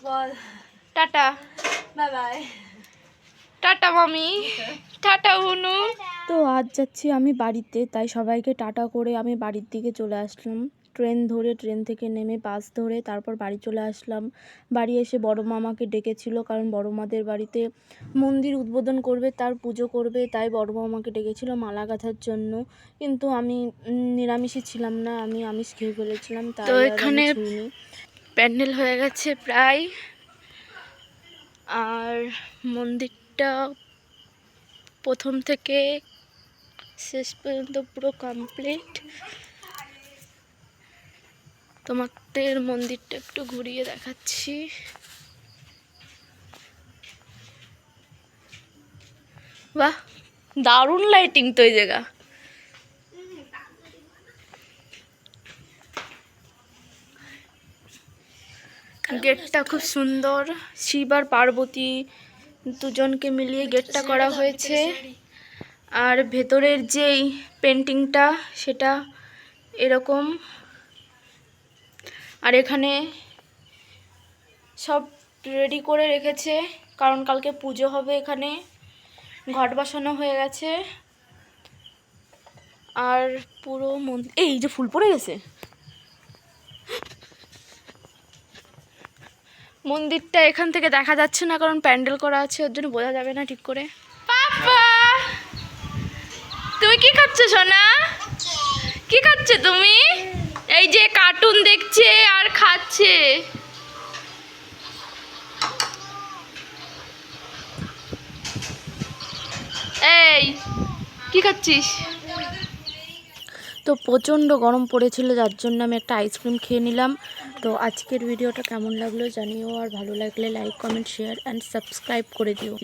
Tata, bye bye, tata মামি, tata উনু। তো আজ যাচ্ছি আমি বাড়িতে, তাই সবাইকে টাটা করে আমি বাড়ির দিকে চলে আসলাম। ট্রেন থেকে নেমে বাস ধরে তারপর বাড়ি চলে আসলাম। বাড়ি এসে বড় মামাকে ডেকেছিল, কারণ বড় মাদের বাড়িতে মন্দির উদ্বোধন করবে, তার পুজো করবে, তাই বড় মামাকে ডেকেছিল মালা গাঁথার জন্য। কিন্তু আমি নিরামিষই ছিলাম না, আমি আমিষ খেয়ে ফেলেছিলাম, তাই তো আর আমি এখানে ছুঁইনি। প্যান্ডেল হয়ে গেছে প্রায়, আর মন্দিরটা প্রথম থেকে শেষ পর্যন্ত পুরো কমপ্লিট। তোমাদের মন্দিরটা একটু ঘুরিয়ে দেখাচ্ছি। বাহ, দারুণ লাইটিং তো এই জায়গা। গেটটা খুব সুন্দর, শিব আর পার্বতী দুজনকে মিলিয়ে গেটটা করা হয়েছে। আর ভেতরের যেই পেন্টিংটা সেটা এরকম। আর এখানে সব রেডি করে রেখেছে, কারণ কালকে পুজো হবে। এখানে ঘট বসানো হয়ে গেছে। আর পুরো মন্দির, এই যে ফুল পড়ে গেছে। মন্দিরটা এখান থেকে দেখা যাচ্ছে না, কারণ প্যান্ডেল করা আছে, ওর জন্য বোঝা যাবে না ঠিক করে। পাপা, তুমি কি খাচ্ছ সোনা? কি খাচ্ছে তুমি? এই যে কার্টুন দেখছে আর খাচ্ছে। এই কি খাচ্ছিস? তো প্রচণ্ড গরম পড়েছিল, যার জন্য আমি একটা আইসক্রিম খেয়ে নিলাম। তো আজকের ভিডিওটা কেমন লাগলো জানিও, আর ভালো লাগলে like, comment, share and subscribe করে দিও।